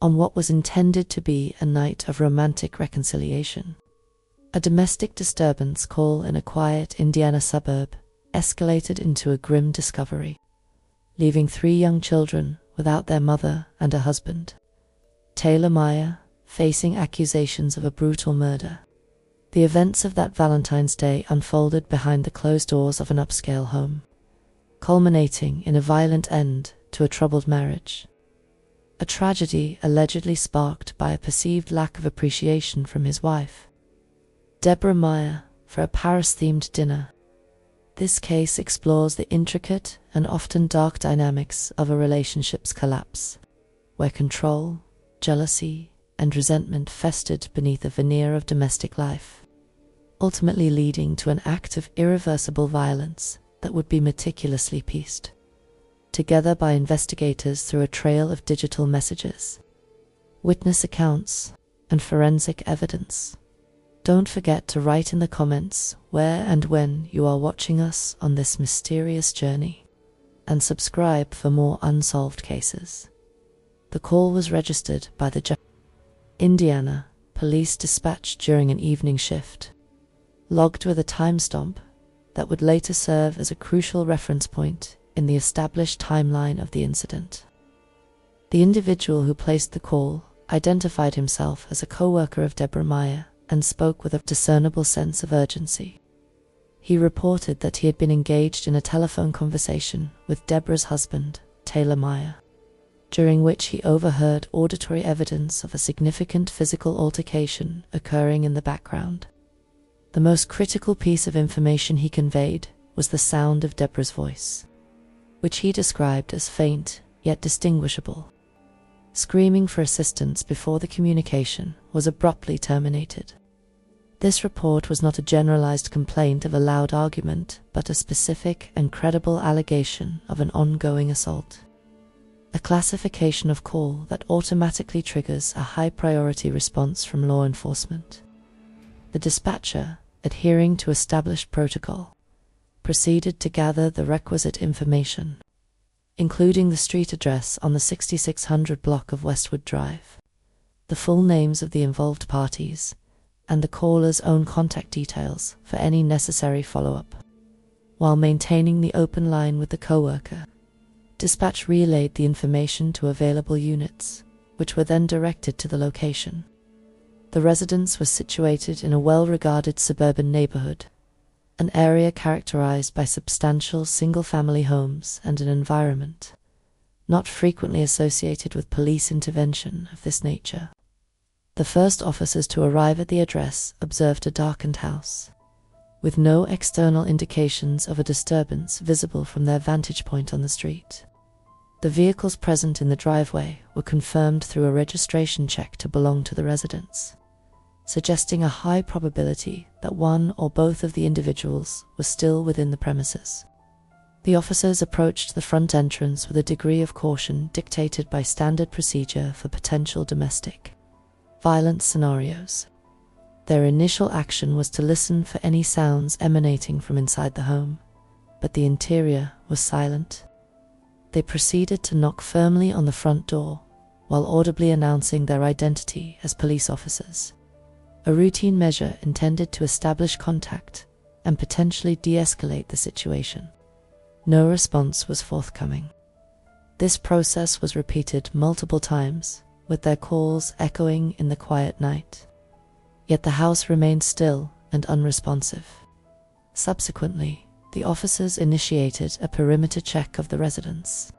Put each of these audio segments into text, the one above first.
on what was intended to be a night of romantic reconciliation. A domestic disturbance call in a quiet Indiana suburb escalated into a grim discovery, leaving 3 young children without their mother and a husband. Taylor Meyer facing accusations of a brutal murder. The events of that Valentine's Day unfolded behind the closed doors of an upscale home, culminating in a violent end to a troubled marriage. A tragedy allegedly sparked by a perceived lack of appreciation from his wife, Deborah Meyer, for a Paris-themed dinner. This case explores the intricate and often dark dynamics of a relationship's collapse, where control, jealousy, and resentment festered beneath a veneer of domestic life, ultimately leading to an act of irreversible violence that would be meticulously pieced together by investigators through a trail of digital messages, witness accounts, and forensic evidence. Don't forget to write in the comments where and when you are watching us on this mysterious journey, and subscribe for more unsolved cases. The call was registered by the Indiana Police Dispatch during an evening shift, logged with a timestamp that would later serve as a crucial reference point in the established timeline of the incident. The individual who placed the call identified himself as a co-worker of Deborah Meyer and spoke with a discernible sense of urgency. He reported that he had been engaged in a telephone conversation with Deborah's husband, Taylor Meyer, during which he overheard auditory evidence of a significant physical altercation occurring in the background. The most critical piece of information he conveyed was the sound of Deborah's voice, which he described as faint yet distinguishable. Screaming for assistance before the communication was abruptly terminated. This report was not a generalized complaint of a loud argument, but a specific and credible allegation of an ongoing assault. A classification of call that automatically triggers a high-priority response from law enforcement. The dispatcher, adhering to established protocol, proceeded to gather the requisite information, including the street address on the 6600 block of Westwood Drive, the full names of the involved parties, and the caller's own contact details for any necessary follow-up. While maintaining the open line with the co-worker, dispatch relayed the information to available units, which were then directed to the location. The residence was situated in a well-regarded suburban neighborhood, an area characterized by substantial single-family homes and an environment not frequently associated with police intervention of this nature. The first officers to arrive at the address observed a darkened house, with no external indications of a disturbance visible from their vantage point on the street. The vehicles present in the driveway were confirmed through a registration check to belong to the residents, suggesting a high probability that one or both of the individuals were still within the premises. The officers approached the front entrance with a degree of caution dictated by standard procedure for potential domestic violence scenarios. Their initial action was to listen for any sounds emanating from inside the home, but the interior was silent. They proceeded to knock firmly on the front door, while audibly announcing their identity as police officers, a routine measure intended to establish contact and potentially de-escalate the situation. No response was forthcoming. This process was repeated multiple times, with their calls echoing in the quiet night. Yet the house remained still and unresponsive. Subsequently, the officers initiated a perimeter check of the residence,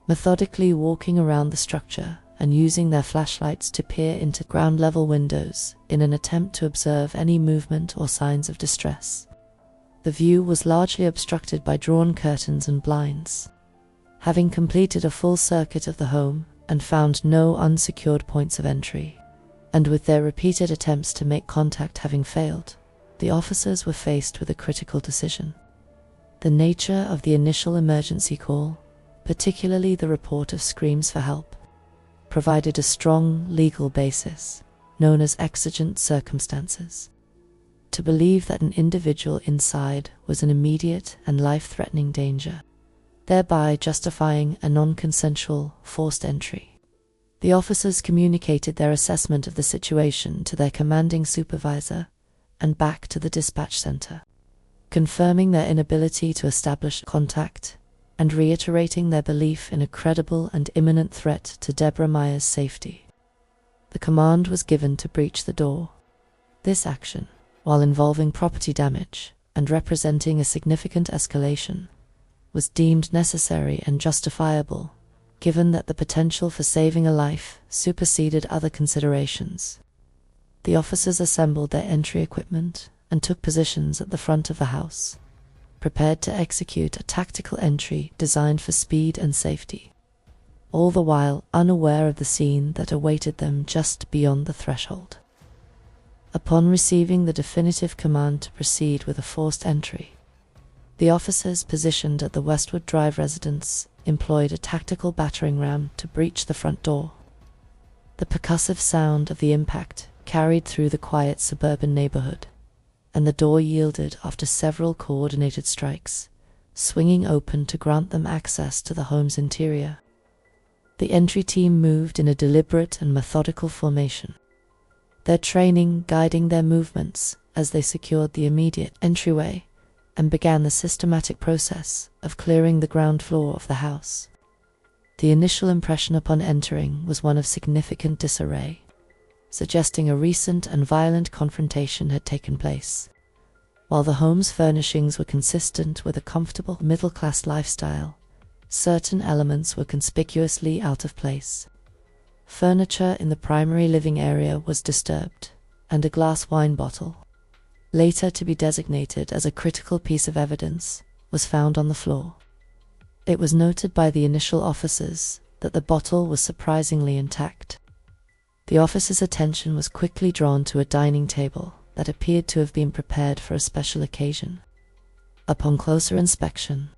methodically walking around the structure and using their flashlights to peer into ground-level windows in an attempt to observe any movement or signs of distress. The view was largely obstructed by drawn curtains and blinds. Having completed a full circuit of the home and found no unsecured points of entry, and with their repeated attempts to make contact having failed, the officers were faced with a critical decision. The nature of the initial emergency call, particularly the report of screams for help, provided a strong legal basis, known as exigent circumstances, to believe that an individual inside was in immediate and life-threatening danger, thereby justifying a non-consensual forced entry. The officers communicated their assessment of the situation to their commanding supervisor and back to the dispatch center, confirming their inability to establish contact and reiterating their belief in a credible and imminent threat to Deborah Meyer's safety. The command was given to breach the door. This action, while involving property damage and representing a significant escalation, was deemed necessary and justifiable, given that the potential for saving a life superseded other considerations. The officers assembled their entry equipment and took positions at the front of the house, prepared to execute a tactical entry designed for speed and safety, all the while unaware of the scene that awaited them just beyond the threshold. Upon receiving the definitive command to proceed with a forced entry, the officers positioned at the Westwood Drive residence employed a tactical battering ram to breach the front door. The percussive sound of the impact carried through the quiet suburban neighborhood, and the door yielded after several coordinated strikes, swinging open to grant them access to the home's interior. The entry team moved in a deliberate and methodical formation, their training guiding their movements as they secured the immediate entryway and began the systematic process of clearing the ground floor of the house. The initial impression upon entering was one of significant disarray, suggesting a recent and violent confrontation had taken place. While the home's furnishings were consistent with a comfortable middle-class lifestyle, certain elements were conspicuously out of place. Furniture in the primary living area was disturbed, and a glass wine bottle, later to be designated as a critical piece of evidence, was found on the floor. It was noted by the initial officers that the bottle was surprisingly intact. The officers' attention was quickly drawn to a dining table that appeared to have been prepared for a special occasion. Upon closer inspection,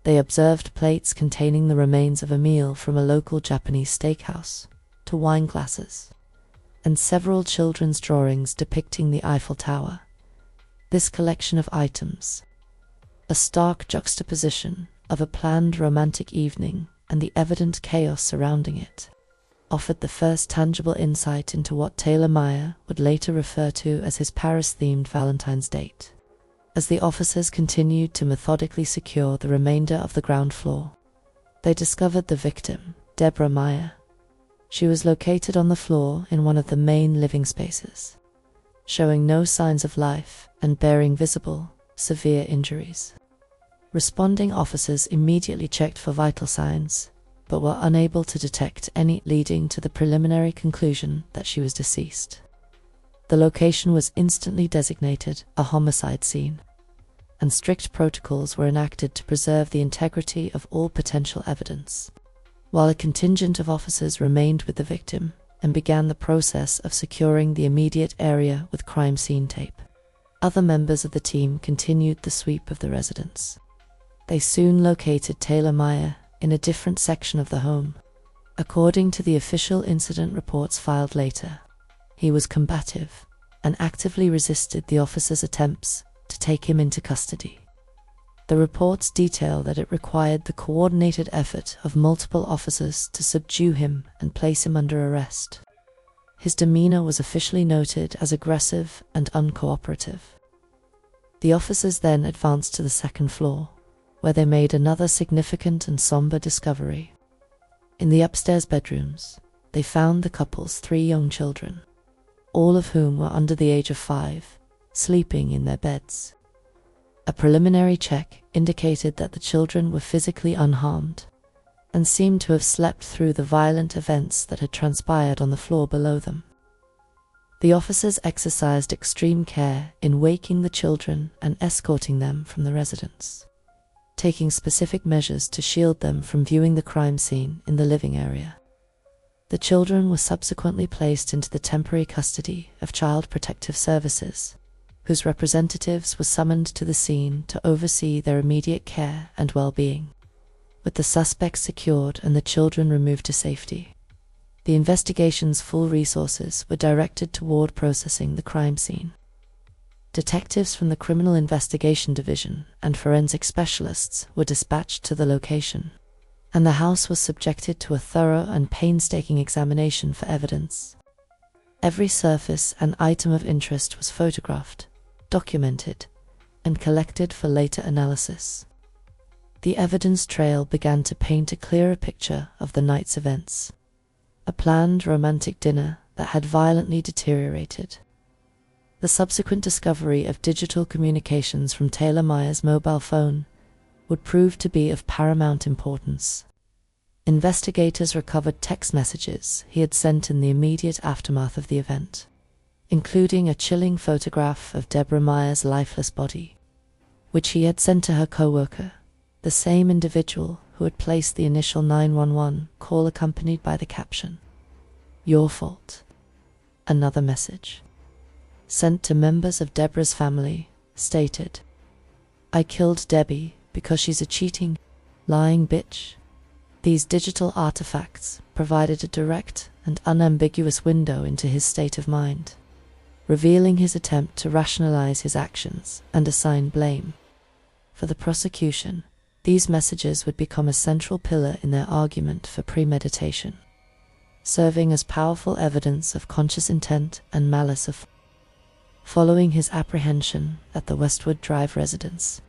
they observed plates containing the remains of a meal from a local Japanese steakhouse, to wine glasses, and several children's drawings depicting the Eiffel Tower. This collection of items, a stark juxtaposition of a planned romantic evening and the evident chaos surrounding it, offered the first tangible insight into what Taylor Meyer would later refer to as his Paris-themed Valentine's date. As the officers continued to methodically secure the remainder of the ground floor, they discovered the victim, Deborah Meyer. She was located on the floor in one of the main living spaces, showing no signs of life and bearing visible, severe injuries. Responding officers immediately checked for vital signs, but were unable to detect any, leading to the preliminary conclusion that she was deceased. The location was instantly designated a homicide scene, and strict protocols were enacted to preserve the integrity of all potential evidence. While a contingent of officers remained with the victim and began the process of securing the immediate area with crime scene tape, other members of the team continued the sweep of the residence. They soon located Taylor Meyer in a different section of the home. According to the official incident reports filed later, he was combative and actively resisted the officers' attempts to take him into custody. The reports detail that it required the coordinated effort of multiple officers to subdue him and place him under arrest. His demeanor was officially noted as aggressive and uncooperative. The officers then advanced to the second floor, where they made another significant and somber discovery. In the upstairs bedrooms, they found the couple's 3 young children, all of whom were under the age of 5, sleeping in their beds. A preliminary check indicated that the children were physically unharmed and seemed to have slept through the violent events that had transpired on the floor below them. The officers exercised extreme care in waking the children and escorting them from the residence, taking specific measures to shield them from viewing the crime scene in the living area. The children were subsequently placed into the temporary custody of Child Protective Services, whose representatives were summoned to the scene to oversee their immediate care and well-being. With the suspects secured and the children removed to safety, the investigation's full resources were directed toward processing the crime scene. Detectives from the Criminal Investigation Division and forensic specialists were dispatched to the location, and the house was subjected to a thorough and painstaking examination for evidence. Every surface and item of interest was photographed, documented, and collected for later analysis. The evidence trail began to paint a clearer picture of the night's events. A planned romantic dinner that had violently deteriorated. The subsequent discovery of digital communications from Taylor Meyer's mobile phone would prove to be of paramount importance. Investigators recovered text messages he had sent in the immediate aftermath of the event, including a chilling photograph of Deborah Meyer's lifeless body, which he had sent to her co-worker, the same individual who had placed the initial 911 call accompanied by the caption, "Your fault." Another message, sent to members of Deborah's family, stated, "I killed Debbie because she's a cheating, lying bitch." These digital artifacts provided a direct and unambiguous window into his state of mind, revealing his attempt to rationalize his actions and assign blame. For the prosecution, these messages would become a central pillar in their argument for premeditation, serving as powerful evidence of conscious intent and malice of. Following his apprehension at the Westwood Drive residence,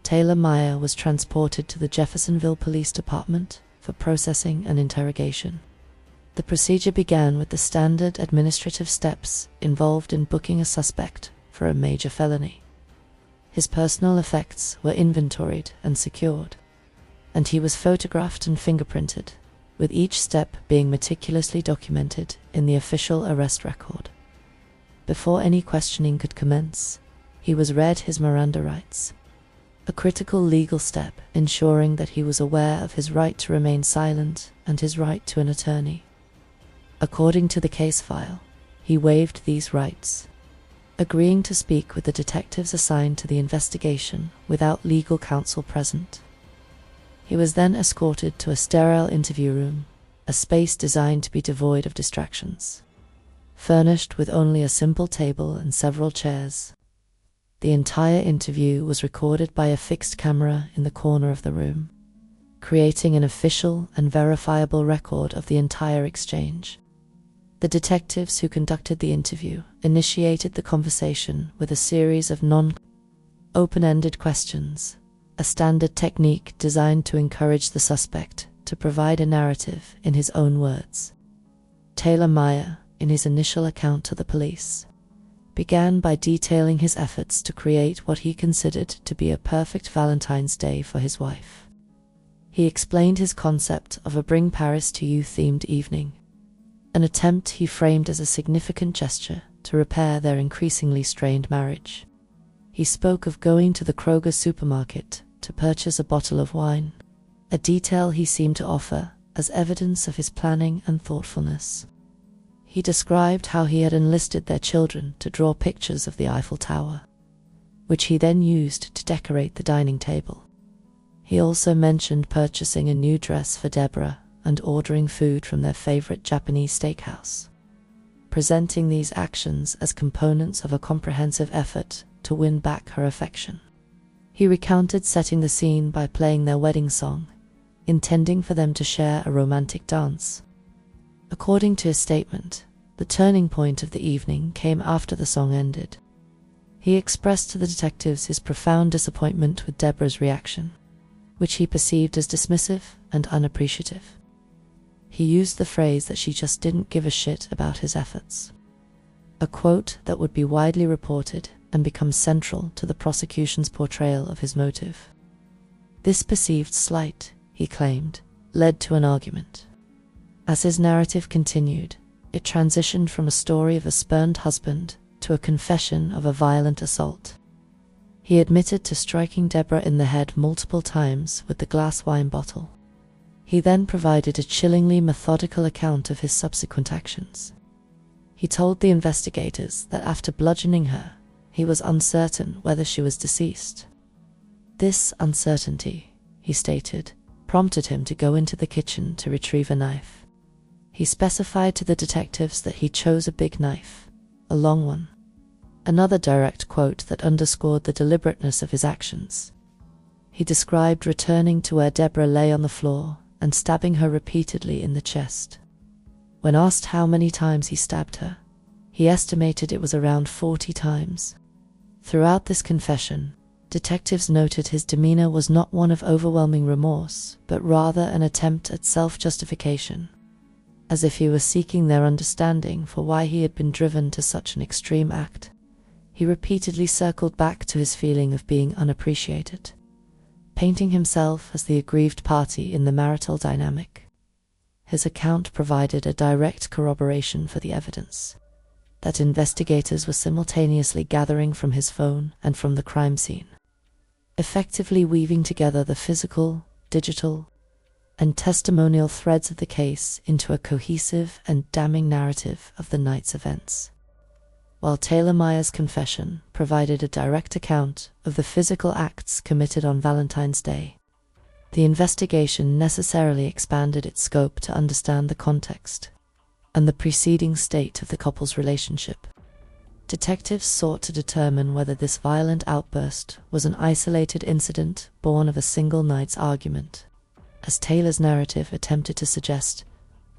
Taylor Meyer was transported to the Jeffersonville Police Department for processing and interrogation. The procedure began with the standard administrative steps involved in booking a suspect for a major felony. His personal effects were inventoried and secured, and he was photographed and fingerprinted, with each step being meticulously documented in the official arrest record. Before any questioning could commence, he was read his Miranda rights, a critical legal step ensuring that he was aware of his right to remain silent and his right to an attorney. According to the case file, he waived these rights, agreeing to speak with the detectives assigned to the investigation without legal counsel present. He was then escorted to a sterile interview room, a space designed to be devoid of distractions, furnished with only a simple table and several chairs. The entire interview was recorded by a fixed camera in the corner of the room, creating an official and verifiable record of the entire exchange. The detectives who conducted the interview initiated the conversation with a series of open-ended questions, a standard technique designed to encourage the suspect to provide a narrative in his own words. Taylor Meyer, in his initial account to the police, began by detailing his efforts to create what he considered to be a perfect Valentine's Day for his wife. He explained his concept of a Bring Paris to You themed evening, an attempt he framed as a significant gesture to repair their increasingly strained marriage. He spoke of going to the Kroger supermarket to purchase a bottle of wine, a detail he seemed to offer as evidence of his planning and thoughtfulness. He described how he had enlisted their children to draw pictures of the Eiffel Tower, which he then used to decorate the dining table. He also mentioned purchasing a new dress for Deborah and ordering food from their favorite Japanese steakhouse, presenting these actions as components of a comprehensive effort to win back her affection. He recounted setting the scene by playing their wedding song, intending for them to share a romantic dance. According to his statement, the turning point of the evening came after the song ended. He expressed to the detectives his profound disappointment with Deborah's reaction, which he perceived as dismissive and unappreciative. He used the phrase that she just didn't give a shit about his efforts, a quote that would be widely reported and become central to the prosecution's portrayal of his motive. This perceived slight, he claimed, led to an argument. As his narrative continued, it transitioned from a story of a spurned husband to a confession of a violent assault. He admitted to striking Deborah in the head multiple times with the glass wine bottle. He then provided a chillingly methodical account of his subsequent actions. He told the investigators that after bludgeoning her, he was uncertain whether she was deceased. This uncertainty, he stated, prompted him to go into the kitchen to retrieve a knife. He specified to the detectives that he chose a big knife, a long one. Another direct quote that underscored the deliberateness of his actions. He described returning to where Deborah lay on the floor and stabbing her repeatedly in the chest. When asked how many times he stabbed her, he estimated it was around 40 times. Throughout this confession, detectives noted his demeanor was not one of overwhelming remorse, but rather an attempt at self-justification, as if he were seeking their understanding for why he had been driven to such an extreme act. He repeatedly circled back to his feeling of being unappreciated, painting himself as the aggrieved party in the marital dynamic. His account provided a direct corroboration for the evidence that investigators were simultaneously gathering from his phone and from the crime scene, effectively weaving together the physical, digital, and testimonial threads of the case into a cohesive and damning narrative of the night's events. While Taylor Meyer's confession provided a direct account of the physical acts committed on Valentine's Day, the investigation necessarily expanded its scope to understand the context and the preceding state of the couple's relationship. Detectives sought to determine whether this violent outburst was an isolated incident born of a single night's argument, as Taylor's narrative attempted to suggest,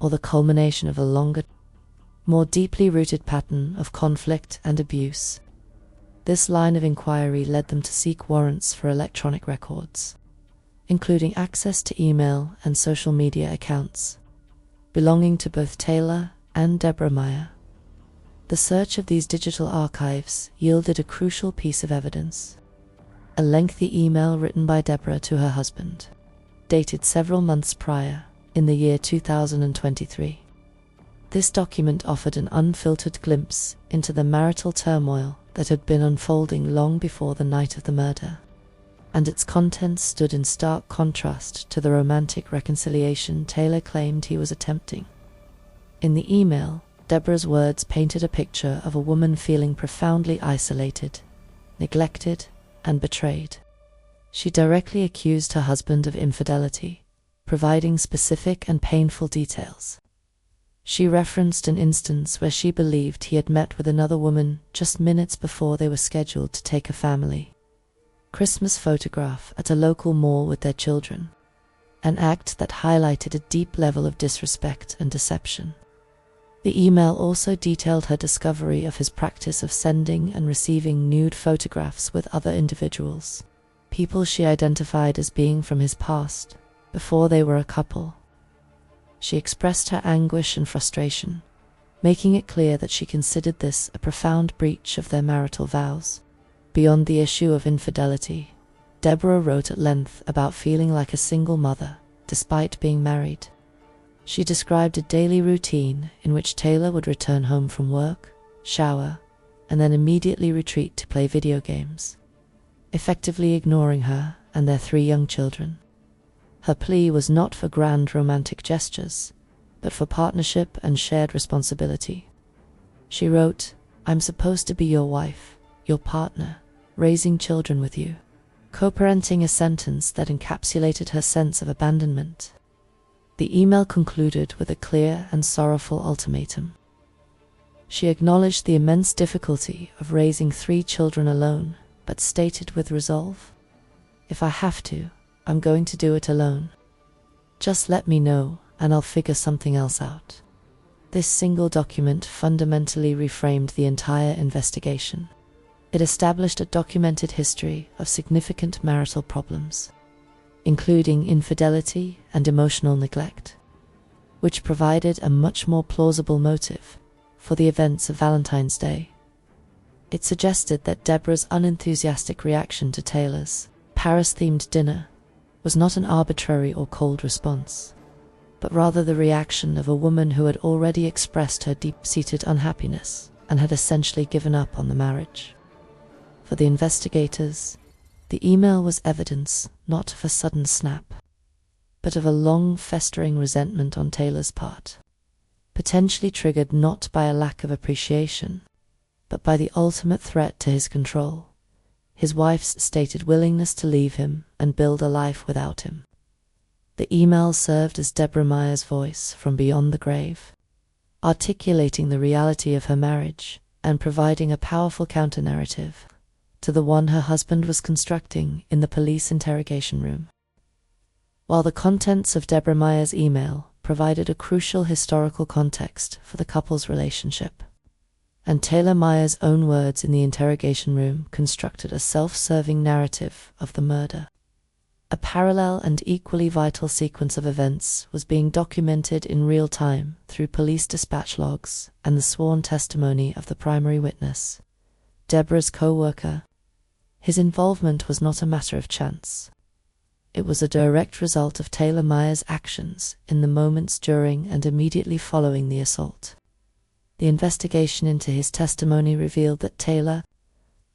or the culmination of a longer, more deeply rooted pattern of conflict and abuse. This line of inquiry led them to seek warrants for electronic records, including access to email and social media accounts belonging to both Taylor and Deborah Meyer. The search of these digital archives yielded a crucial piece of evidence: a lengthy email written by Deborah to her husband, dated several months prior, in the year 2023. This document offered an unfiltered glimpse into the marital turmoil that had been unfolding long before the night of the murder, and its contents stood in stark contrast to the romantic reconciliation Taylor claimed he was attempting. In the email, Deborah's words painted a picture of a woman feeling profoundly isolated, neglected, and betrayed. She directly accused her husband of infidelity, providing specific and painful details. She referenced an instance where she believed he had met with another woman just minutes before they were scheduled to take a family Christmas photograph at a local mall with their children, an act that highlighted a deep level of disrespect and deception. The email also detailed her discovery of his practice of sending and receiving nude photographs with other individuals, people she identified as being from his past, before they were a couple. She expressed her anguish and frustration, making it clear that she considered this a profound breach of their marital vows. Beyond the issue of infidelity, Deborah wrote at length about feeling like a single mother, despite being married. She described a daily routine in which Taylor would return home from work, shower, and then immediately retreat to play video games, effectively ignoring her and their 3 young children. Her plea was not for grand romantic gestures, but for partnership and shared responsibility. She wrote, "I'm supposed to be your wife, your partner, raising children with you," co-parenting, a sentence that encapsulated her sense of abandonment. The email concluded with a clear and sorrowful ultimatum. She acknowledged the immense difficulty of raising 3 children alone, but stated with resolve, "If I have to, I'm going to do it alone. Just let me know, and I'll figure something else out." This single document fundamentally reframed the entire investigation. It established a documented history of significant marital problems, including infidelity and emotional neglect, which provided a much more plausible motive for the events of Valentine's Day. It suggested that Deborah's unenthusiastic reaction to Taylor's Paris-themed dinner was not an arbitrary or cold response, but rather the reaction of a woman who had already expressed her deep-seated unhappiness and had essentially given up on the marriage. For the investigators, the email was evidence not of a sudden snap, but of a long festering resentment on Taylor's part, potentially triggered not by a lack of appreciation, but by the ultimate threat to his control: his wife's stated willingness to leave him and build a life without him. The email served as Deborah Meyer's voice from beyond the grave, articulating the reality of her marriage and providing a powerful counter-narrative to the one her husband was constructing in the police interrogation room. while the contents of Deborah Meyer's email provided a crucial historical context for the couple's relationship. And Taylor Meyer's own words in the interrogation room constructed a self-serving narrative of the murder. A parallel and equally vital sequence of events was being documented in real time through police dispatch logs and the sworn testimony of the primary witness, Deborah's co-worker. His involvement was not a matter of chance. It was a direct result of Taylor Meyer's actions in the moments during and immediately following the assault. The investigation into his testimony revealed that Taylor,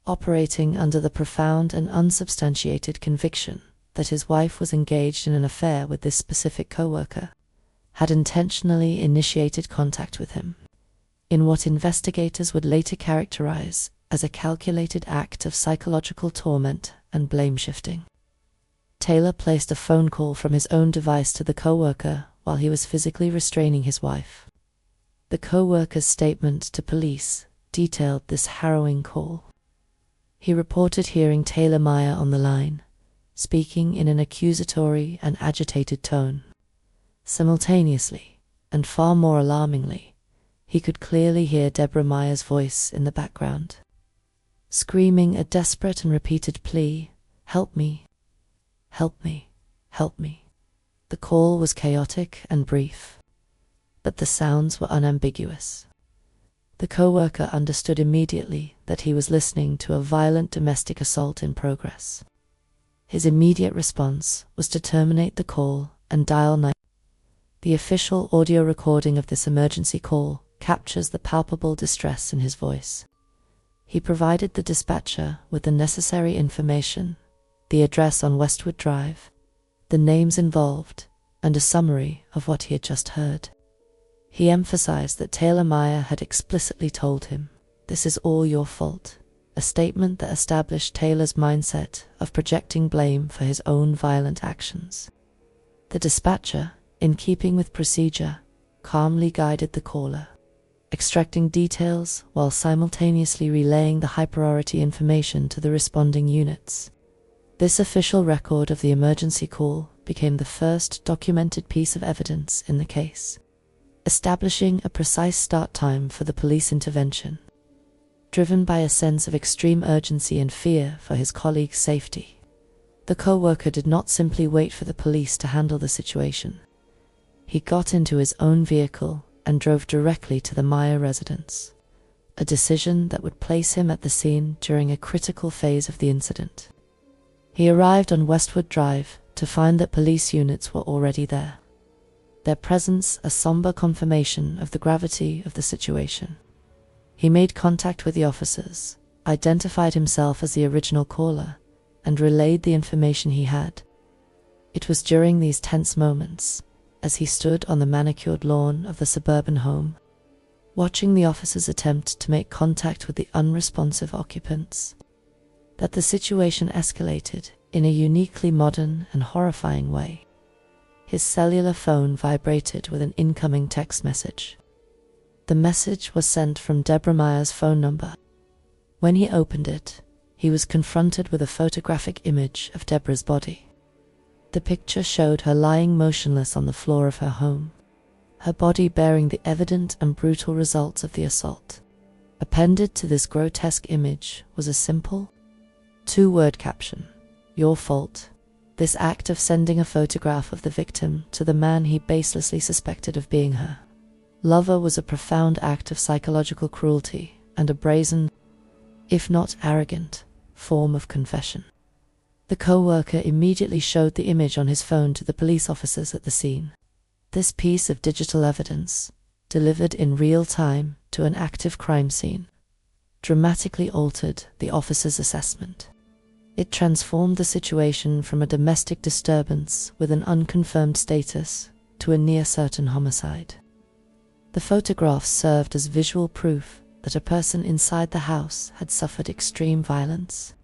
operating under the profound and unsubstantiated conviction that his wife was engaged in an affair with this specific co-worker, had intentionally initiated contact with him, in what investigators would later characterize as a calculated act of psychological torment and blame-shifting. Taylor placed a phone call from his own device to the co-worker while he was physically restraining his wife. The co-worker's statement to police detailed this harrowing call. He reported hearing Taylor Meyer on the line, speaking in an accusatory and agitated tone. Simultaneously, and far more alarmingly, he could clearly hear Deborah Meyer's voice in the background, screaming a desperate and repeated plea, "Help me, help me, help me." The call was chaotic and brief, but the sounds were unambiguous. The co-worker understood immediately that he was listening to a violent domestic assault in progress. His immediate response was to terminate the call and dial 9. The official audio recording of this emergency call captures the palpable distress in his voice. He provided the dispatcher with the necessary information, the address on Westwood Drive, the names involved, and a summary of what he had just heard. He emphasized that Taylor Meyer had explicitly told him, "This is all your fault," a statement that established Taylor's mindset of projecting blame for his own violent actions. The dispatcher, in keeping with procedure, calmly guided the caller, extracting details while simultaneously relaying the high-priority information to the responding units. This official record of the emergency call became the first documented piece of evidence in the case, establishing a precise start time for the police intervention. Driven by a sense of extreme urgency and fear for his colleague's safety, the co-worker did not simply wait for the police to handle the situation. He got into his own vehicle and drove directly to the Meyer residence, a decision that would place him at the scene during a critical phase of the incident. He arrived on Westwood Drive to find that police units were already there, their presence a somber confirmation of the gravity of the situation. He made contact with the officers, identified himself as the original caller, and relayed the information he had. It was during these tense moments, as he stood on the manicured lawn of the suburban home, watching the officers attempt to make contact with the unresponsive occupants, that the situation escalated in a uniquely modern and horrifying way. His cellular phone vibrated with an incoming text message. The message was sent from Deborah Meyer's phone number. When he opened it, he was confronted with a photographic image of Deborah's body. The picture showed her lying motionless on the floor of her home, her body bearing the evident and brutal results of the assault. Appended to this grotesque image was a simple, two-word caption, "Your fault." This act of sending a photograph of the victim to the man he baselessly suspected of being her lover was a profound act of psychological cruelty and a brazen, if not arrogant, form of confession. The co-worker immediately showed the image on his phone to the police officers at the scene. This piece of digital evidence, delivered in real time to an active crime scene, dramatically altered the officers' assessment. It transformed the situation from a domestic disturbance with an unconfirmed status to a near-certain homicide. The photographs served as visual proof that a person inside the house had suffered extreme violence,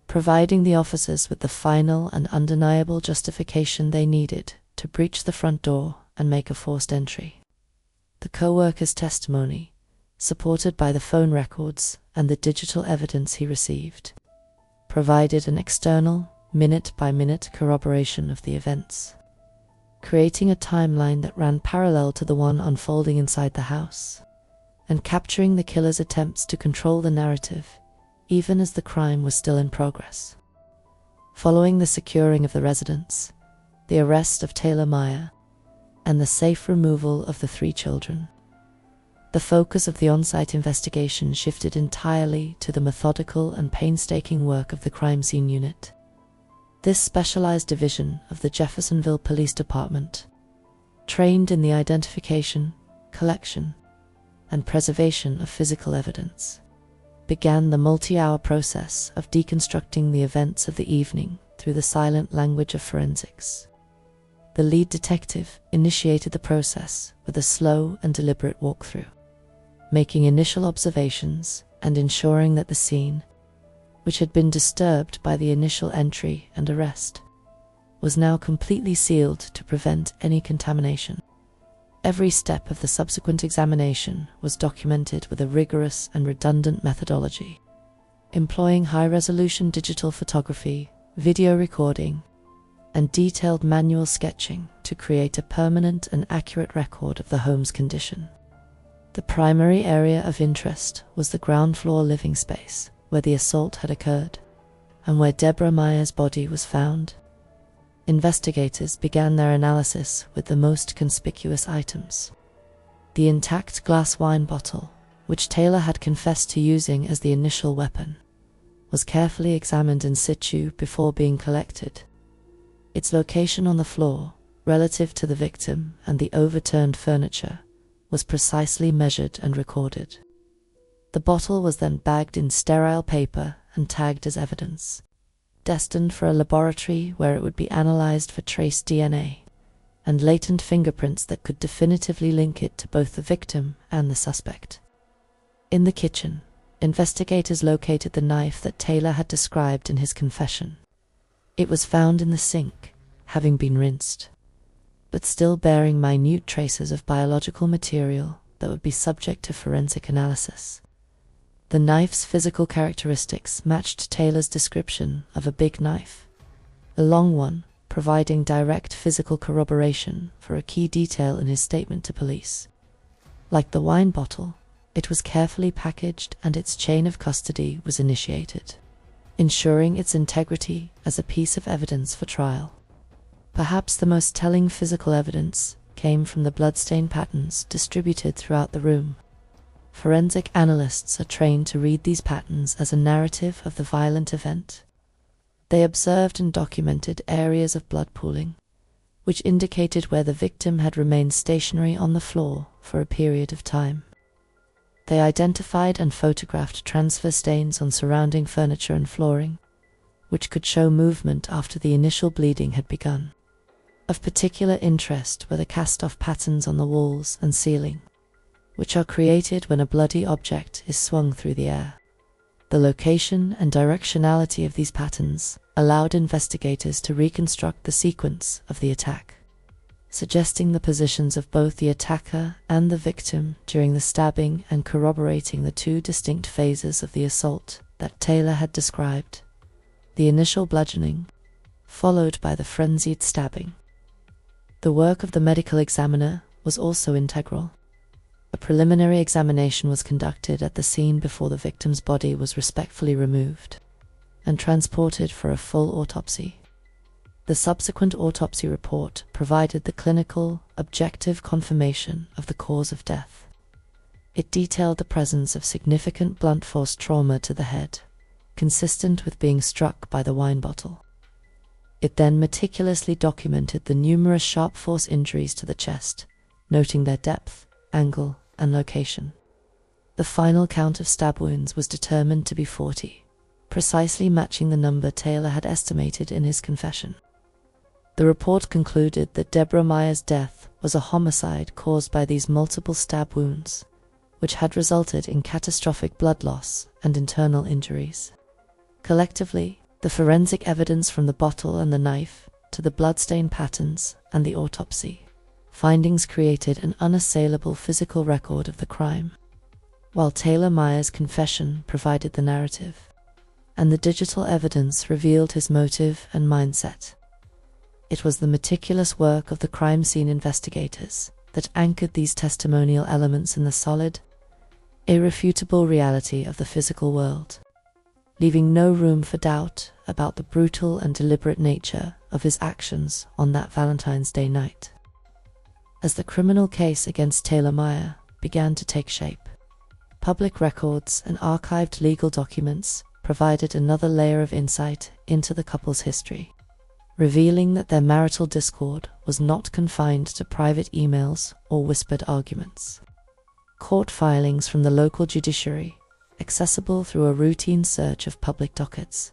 providing the officers with the final and undeniable justification they needed to breach the front door and make a forced entry. The co-worker's testimony, supported by the phone records and the digital evidence he received, provided an external, minute-by-minute corroboration of the events. creating a timeline that ran parallel to the one unfolding inside the house, and capturing the killer's attempts to control the narrative, even as the crime was still in progress. Following the securing of the residence, the arrest of Taylor Meyer, and the safe removal of the 3 children, the focus of the on-site investigation shifted entirely to the methodical and painstaking work of the crime scene unit. This specialized division of the Jeffersonville Police Department, trained in the identification, collection, and preservation of physical evidence, began the multi-hour process of deconstructing the events of the evening through the silent language of forensics. The lead detective initiated the process with a slow and deliberate walkthrough, making initial observations and ensuring that the scene, which had been disturbed by the initial entry and arrest, was now completely sealed to prevent any contamination. Every step of the subsequent examination was documented with a rigorous and redundant methodology, employing high-resolution digital photography, video recording, and detailed manual sketching to create a permanent and accurate record of the home's condition. The primary area of interest was the ground floor living space, where the assault had occurred, and where Deborah Meyer's body was found. Investigators began their analysis with the most conspicuous items. The intact glass wine bottle, which Taylor had confessed to using as the initial weapon, was carefully examined in situ before being collected. Its location on the floor, relative to the victim and the overturned furniture, was precisely measured and recorded. The bottle was then bagged in sterile paper and tagged as evidence, destined for a laboratory where it would be analyzed for trace DNA and latent fingerprints that could definitively link it to both the victim and the suspect. In the kitchen, investigators located the knife that Taylor had described in his confession. It was found in the sink, having been rinsed, but still bearing minute traces of biological material that would be subject to forensic analysis. The knife's physical characteristics matched Taylor's description of a big knife, a long one, providing direct physical corroboration for a key detail in his statement to police. Like the wine bottle, it was carefully packaged and its chain of custody was initiated, ensuring its integrity as a piece of evidence for trial. Perhaps the most telling physical evidence came from the bloodstain patterns distributed throughout the room. Forensic analysts are trained to read these patterns as a narrative of the violent event. They observed and documented areas of blood pooling, which indicated where the victim had remained stationary on the floor for a period of time. They identified and photographed transfer stains on surrounding furniture and flooring, which could show movement after the initial bleeding had begun. Of particular interest were the cast-off patterns on the walls and ceiling, which are created when a bloody object is swung through the air. The location and directionality of these patterns allowed investigators to reconstruct the sequence of the attack, suggesting the positions of both the attacker and the victim during the stabbing and corroborating the 2 distinct phases of the assault that Taylor had described: the initial bludgeoning, followed by the frenzied stabbing. The work of the medical examiner was also integral. A preliminary examination was conducted at the scene before the victim's body was respectfully removed and transported for a full autopsy. The subsequent autopsy report provided the clinical, objective confirmation of the cause of death. It detailed the presence of significant blunt force trauma to the head, consistent with being struck by the wine bottle. It then meticulously documented the numerous sharp force injuries to the chest, noting their depth, angle, and location. The final count of stab wounds was determined to be 40, precisely matching the number Taylor had estimated in his confession. The report concluded that Deborah Meyer's death was a homicide caused by these multiple stab wounds, which had resulted in catastrophic blood loss and internal injuries. Collectively, the forensic evidence from the bottle and the knife, to the bloodstain patterns and the autopsy findings created an unassailable physical record of the crime, while Taylor Meyer's confession provided the narrative, and the digital evidence revealed his motive and mindset. it was the meticulous work of the crime scene investigators that anchored these testimonial elements in the solid, irrefutable reality of the physical world, leaving no room for doubt about the brutal and deliberate nature of his actions on that Valentine's Day night. As the criminal case against Taylor Meyer began to take shape, public records and archived legal documents provided another layer of insight into the couple's history, revealing that their marital discord was not confined to private emails or whispered arguments. Court filings from the local judiciary, accessible through a routine search of public dockets,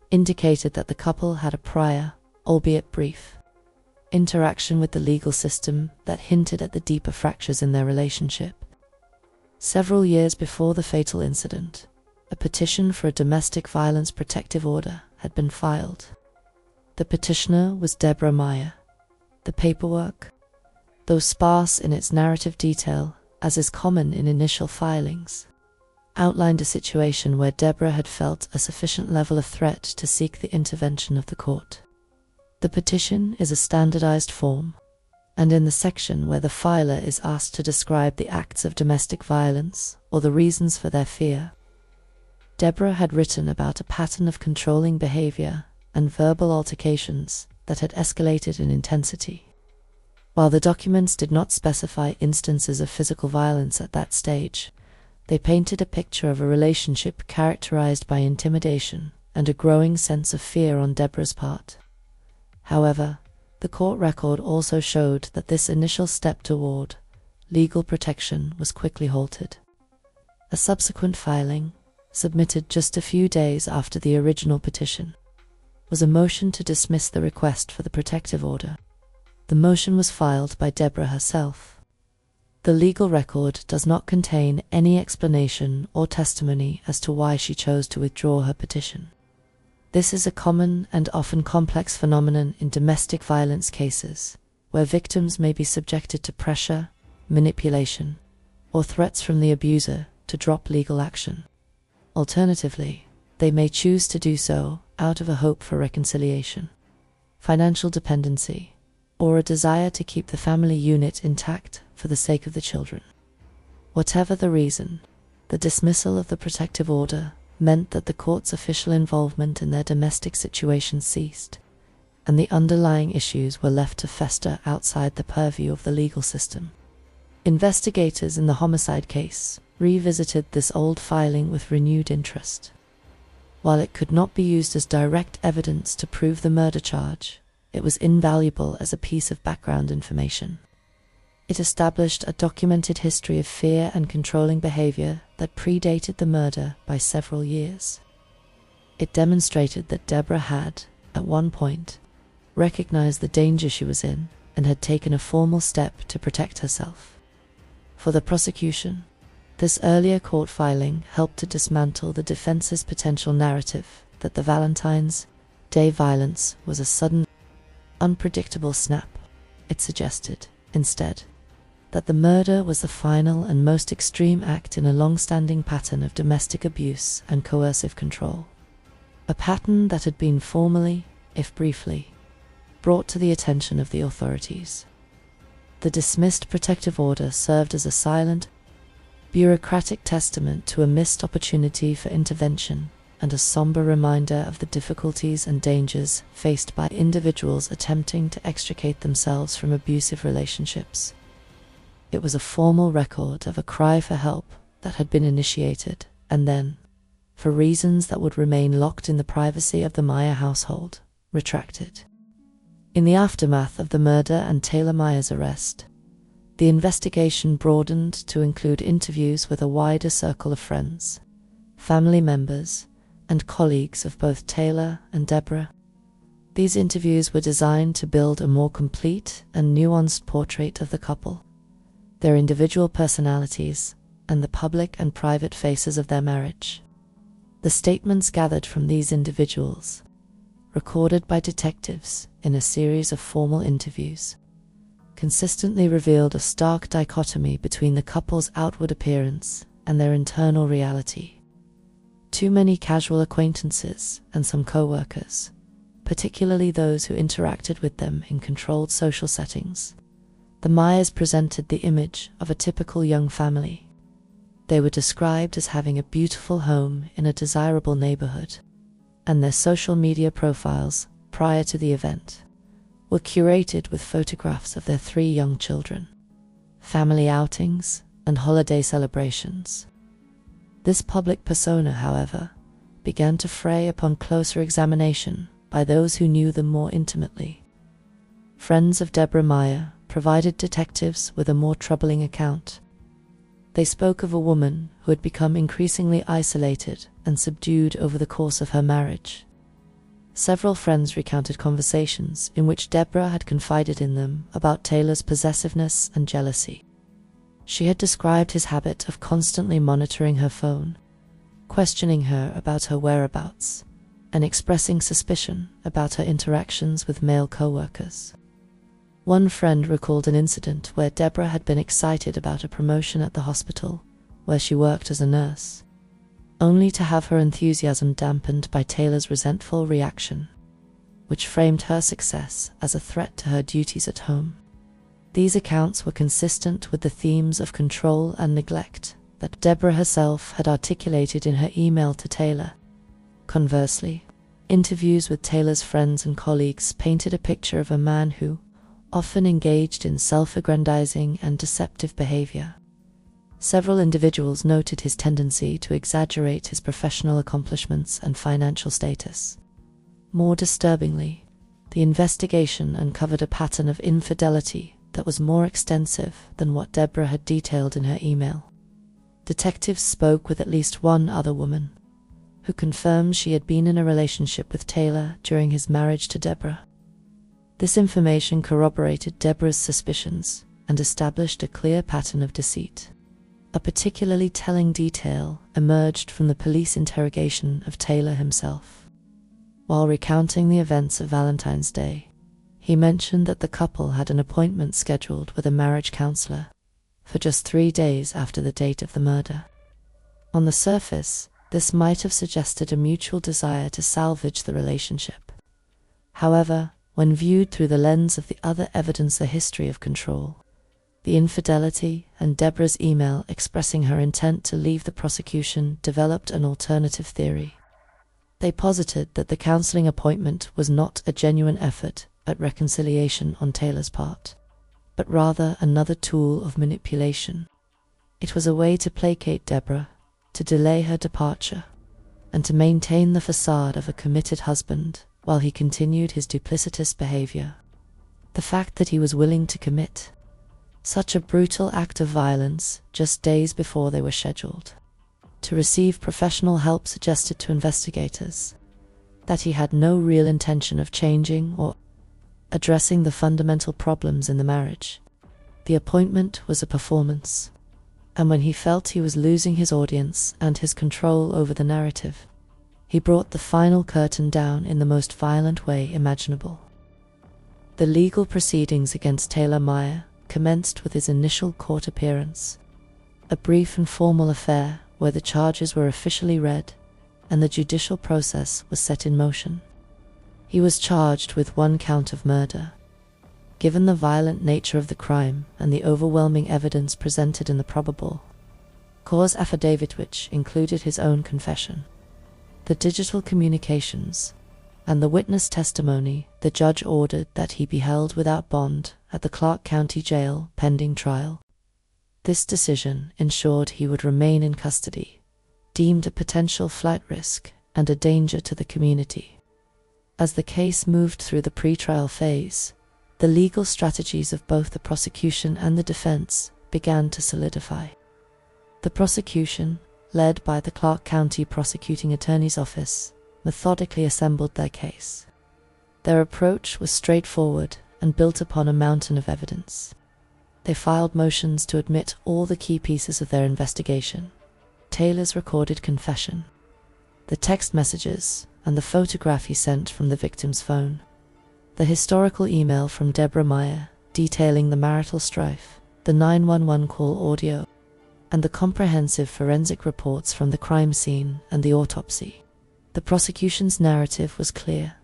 indicated that the couple had a prior, albeit brief, interaction with the legal system that hinted at the deeper fractures in their relationship. Several years before the fatal incident, a petition for a domestic violence protective order had been filed. The petitioner was Deborah Meyer. The paperwork, though sparse in its narrative detail, as is common in initial filings, outlined a situation where Deborah had felt a sufficient level of threat to seek the intervention of the court. The petition is a standardized form, and in the section where the filer is asked to describe the acts of domestic violence or the reasons for their fear, Deborah had written about a pattern of controlling behavior and verbal altercations that had escalated in intensity. While the documents did not specify instances of physical violence at that stage, they painted a picture of a relationship characterized by intimidation and a growing sense of fear on Deborah's part. However, the court record also showed that this initial step toward legal protection was quickly halted. A subsequent filing, submitted just a few days after the original petition, was a motion to dismiss the request for the protective order. The motion was filed by Deborah herself. The legal record does not contain any explanation or testimony as to why she chose to withdraw her petition. This is a common and often complex phenomenon in domestic violence cases, where victims may be subjected to pressure, manipulation, or threats from the abuser to drop legal action. Alternatively, they may choose to do so out of a hope for reconciliation, financial dependency, or a desire to keep the family unit intact for the sake of the children. Whatever the reason, the dismissal of the protective order meant that the court's official involvement in their domestic situation ceased, and the underlying issues were left to fester outside the purview of the legal system. Investigators in the homicide case revisited this old filing with renewed interest. While it could not be used as direct evidence to prove the murder charge, it was invaluable as a piece of background information. It established a documented history of fear and controlling behavior that predated the murder by several years. It demonstrated that Deborah had, at one point, recognized the danger she was in and had taken a formal step to protect herself. For the prosecution, this earlier court filing helped to dismantle the defense's potential narrative that the Valentine's Day violence was a sudden, unpredictable snap. It suggested, instead, that the murder was the final and most extreme act in a long-standing pattern of domestic abuse and coercive control. A pattern that had been formally, if briefly, brought to the attention of the authorities. The dismissed protective order served as a silent, bureaucratic testament to a missed opportunity for intervention and a somber reminder of the difficulties and dangers faced by individuals attempting to extricate themselves from abusive relationships. It was a formal record of a cry for help that had been initiated and then, for reasons that would remain locked in the privacy of the Meyer household, retracted. In the aftermath of the murder and Taylor Meyer's arrest, the investigation broadened to include interviews with a wider circle of friends, family members, and colleagues of both Taylor and Deborah. These interviews were designed to build a more complete and nuanced portrait of the couple, their individual personalities, and the public and private faces of their marriage. The statements gathered from these individuals, recorded by detectives in a series of formal interviews, consistently revealed a stark dichotomy between the couple's outward appearance and their internal reality. Too many casual acquaintances and some co-workers, particularly those who interacted with them in controlled social settings. The Myers presented the image of a typical young family. They were described as having a beautiful home in a desirable neighborhood, and their social media profiles, prior to the event, were curated with photographs of their 3 young children, family outings, and holiday celebrations. This public persona, however, began to fray upon closer examination by those who knew them more intimately. Friends of Deborah Meyer provided detectives with a more troubling account. They spoke of a woman who had become increasingly isolated and subdued over the course of her marriage. Several friends recounted conversations in which Deborah had confided in them about Taylor's possessiveness and jealousy. She had described his habit of constantly monitoring her phone, questioning her about her whereabouts, and expressing suspicion about her interactions with male co-workers. One friend recalled an incident where Deborah had been excited about a promotion at the hospital where she worked as a nurse, only to have her enthusiasm dampened by Taylor's resentful reaction, which framed her success as a threat to her duties at home. These accounts were consistent with the themes of control and neglect that Deborah herself had articulated in her email to Taylor. Conversely, interviews with Taylor's friends and colleagues painted a picture of a man who often engaged in self-aggrandizing and deceptive behavior. Several individuals noted his tendency to exaggerate his professional accomplishments and financial status. More disturbingly, the investigation uncovered a pattern of infidelity that was more extensive than what Deborah had detailed in her email. Detectives spoke with at least one other woman, who confirmed she had been in a relationship with Taylor during his marriage to Deborah. This information corroborated Deborah's suspicions and established a clear pattern of deceit. A particularly telling detail emerged from the police interrogation of Taylor himself. While recounting the events of Valentine's Day, he mentioned that the couple had an appointment scheduled with a marriage counselor for just 3 days after the date of the murder. On the surface, this might have suggested a mutual desire to salvage the relationship. However, when viewed through the lens of the other evidence, the history of control, the infidelity, and Deborah's email expressing her intent to leave, the prosecution developed an alternative theory. They posited that the counseling appointment was not a genuine effort at reconciliation on Taylor's part, but rather another tool of manipulation. It was a way to placate Deborah, to delay her departure, and to maintain the facade of a committed husband while he continued his duplicitous behavior. The fact that he was willing to commit such a brutal act of violence just days before they were scheduled to receive professional help suggested to investigators that he had no real intention of changing or addressing the fundamental problems in the marriage. The appointment was a performance, and when he felt he was losing his audience and his control over the narrative, he brought the final curtain down in the most violent way imaginable. The legal proceedings against Taylor Meyer commenced with his initial court appearance, a brief and formal affair where the charges were officially read and the judicial process was set in motion. He was charged with 1 count of murder. Given the violent nature of the crime and the overwhelming evidence presented in the probable cause affidavit, which included his own confession, the digital communications, and the witness testimony, the judge ordered that he be held without bond at the Clark County Jail pending trial. This decision ensured he would remain in custody, deemed a potential flight risk and a danger to the community. As the case moved through the pretrial phase, the legal strategies of both the prosecution and the defense began to solidify. The prosecution, led by the Clark County Prosecuting Attorney's Office, methodically assembled their case. Their approach was straightforward and built upon a mountain of evidence. They filed motions to admit all the key pieces of their investigation: Taylor's recorded confession, the text messages, and the photograph he sent from the victim's phone, the historical email from Deborah Meyer detailing the marital strife, the 911 call audio, and the comprehensive forensic reports from the crime scene and the autopsy. The prosecution's narrative was clear.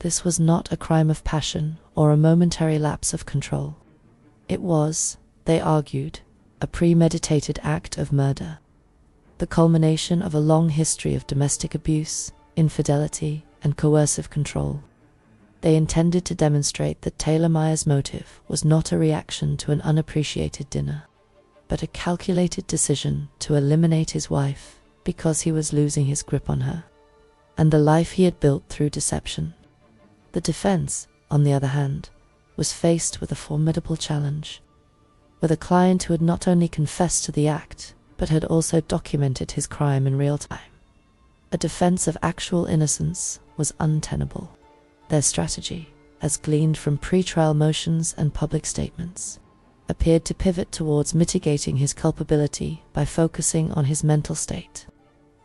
The This was not a crime of passion or a momentary lapse of control. It was, they argued, a premeditated act of murder, the culmination of a long history of domestic abuse, infidelity, and coercive control. They intended to demonstrate that Taylor Meyer's motive was not a reaction to an unappreciated dinner, but a calculated decision to eliminate his wife because he was losing his grip on her, and the life he had built through deception. The defense, on the other hand, was faced with a formidable challenge, with a client who had not only confessed to the act, but had also documented his crime in real time. A defense of actual innocence was untenable. Their strategy, as gleaned from pre-trial motions and public statements, appeared to pivot towards mitigating his culpability by focusing on his mental state.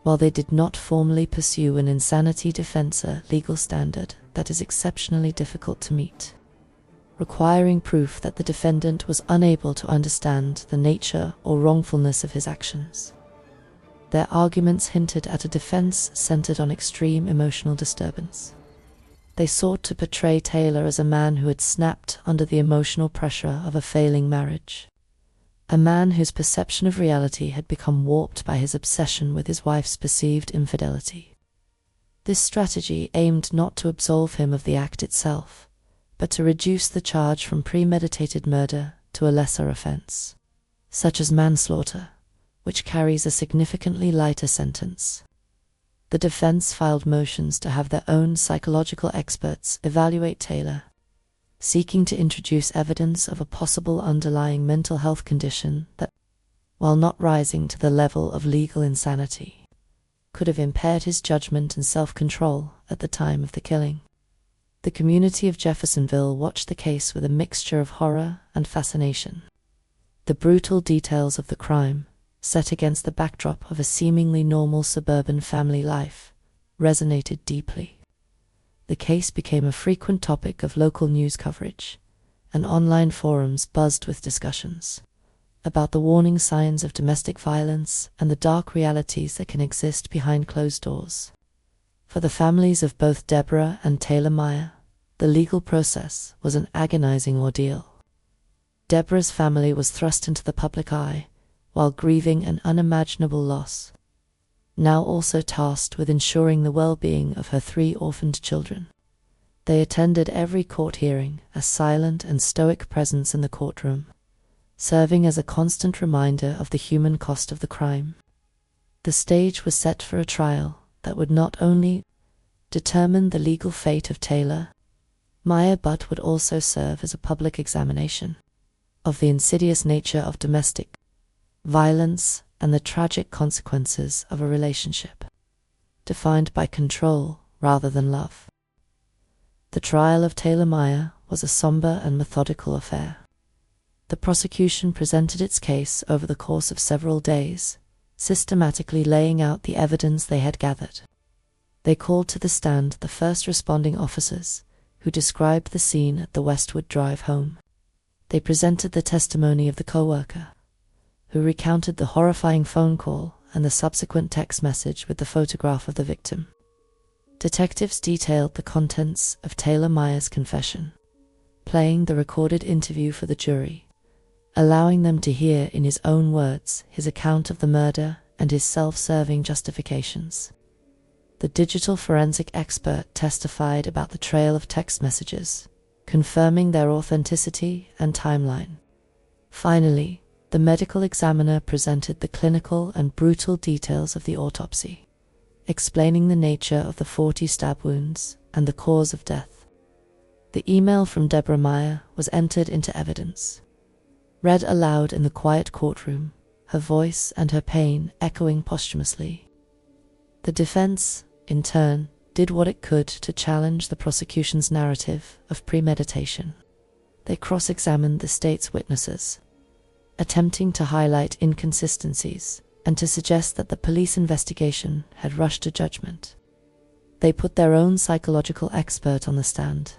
While they did not formally pursue an insanity defense, a legal standard that is exceptionally difficult to meet, requiring proof that the defendant was unable to understand the nature or wrongfulness of his actions. Their arguments hinted at a defense centered on extreme emotional disturbance. They sought to portray Taylor as a man who had snapped under the emotional pressure of a failing marriage, a man whose perception of reality had become warped by his obsession with his wife's perceived infidelity. This strategy aimed not to absolve him of the act itself, but to reduce the charge from premeditated murder to a lesser offense, such as manslaughter, which carries a significantly lighter sentence. The defense filed motions to have their own psychological experts evaluate Taylor, seeking to introduce evidence of a possible underlying mental health condition that, while not rising to the level of legal insanity, could have impaired his judgment and self-control at the time of the killing. The community of Jeffersonville watched the case with a mixture of horror and fascination. The brutal details of the crime, set against the backdrop of a seemingly normal suburban family life, resonated deeply. The case became a frequent topic of local news coverage, and online forums buzzed with discussions about the warning signs of domestic violence and the dark realities that can exist behind closed doors. For the families of both Deborah and Taylor Meyer, the legal process was an agonizing ordeal. Deborah's family was thrust into the public eye while grieving an unimaginable loss, now also tasked with ensuring the well-being of her 3 orphaned children. They attended every court hearing, a silent and stoic presence in the courtroom, serving as a constant reminder of the human cost of the crime. The stage was set for a trial that would not only determine the legal fate of Taylor Meyer, but would also serve as a public examination of the insidious nature of domestic violence and the tragic consequences of a relationship defined by control rather than love. The trial of Taylor Meyer was a somber and methodical affair. The prosecution presented its case over the course of several days, systematically laying out the evidence they had gathered. They called to the stand the first responding officers, who described the scene at the Westwood Drive home. They presented the testimony of the co-worker, who recounted the horrifying phone call and the subsequent text message with the photograph of the victim. Detectives detailed the contents of Taylor Meyer's confession, playing the recorded interview for the jury, allowing them to hear in his own words his account of the murder and his self-serving justifications. The digital forensic expert testified about the trail of text messages, confirming their authenticity and timeline. Finally, the medical examiner presented the clinical and brutal details of the autopsy, explaining the nature of the 40 stab wounds and the cause of death. The email from Deborah Meyer was entered into evidence, read aloud in the quiet courtroom, her voice and her pain echoing posthumously. The defense, in turn, did what it could to challenge the prosecution's narrative of premeditation. They cross-examined the state's witnesses, attempting to highlight inconsistencies and to suggest that the police investigation had rushed to judgment. They put their own psychological expert on the stand,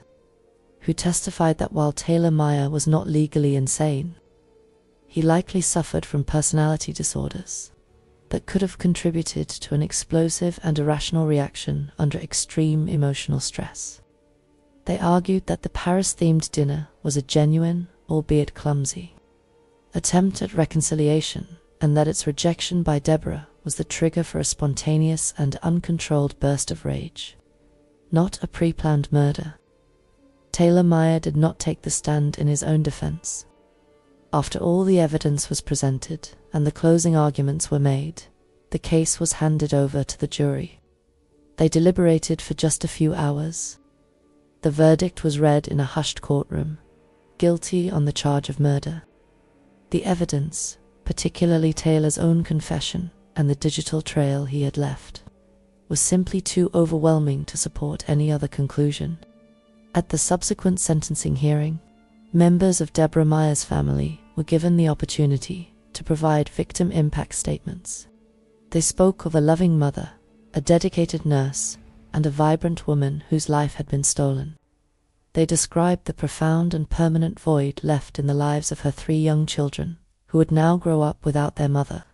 who testified that while Taylor Meyer was not legally insane, he likely suffered from personality disorders that could have contributed to an explosive and irrational reaction under extreme emotional stress. They argued that the Paris-themed dinner was a genuine, albeit clumsy, attempt at reconciliation, and that its rejection by Deborah was the trigger for a spontaneous and uncontrolled burst of rage, not a pre-planned murder. Taylor Meyer did not take the stand in his own defense. After all the evidence was presented and the closing arguments were made, the case was handed over to the jury. They deliberated for just a few hours. The verdict was read in a hushed courtroom: guilty on the charge of murder. The evidence, particularly Taylor's own confession and the digital trail he had left, was simply too overwhelming to support any other conclusion. At the subsequent sentencing hearing, members of Deborah Meyer's family were given the opportunity to provide victim impact statements. They spoke of a loving mother, a dedicated nurse, and a vibrant woman whose life had been stolen. They described the profound and permanent void left in the lives of her 3 young children, who would now grow up without their mother,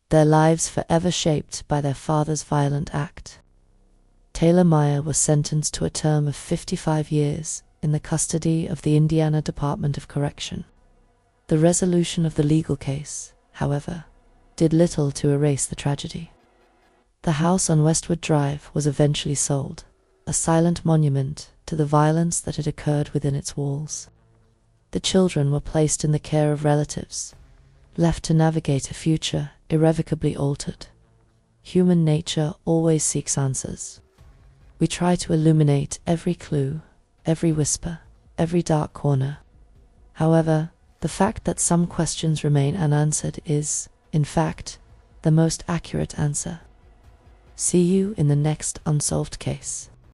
their lives forever shaped by their father's violent act. Taylor Meyer was sentenced to a term of 55 years in the custody of the Indiana Department of Correction. The resolution of the legal case, however, did little to erase the tragedy. The house on Westwood Drive was eventually sold, a silent monument to the violence that had occurred within its walls. The children were placed in the care of relatives, left to navigate a future irrevocably altered. Human nature always seeks answers. We try to illuminate every clue, every whisper, every dark corner. However, the fact that some questions remain unanswered is, in fact, the most accurate answer. See you in the next unsolved case.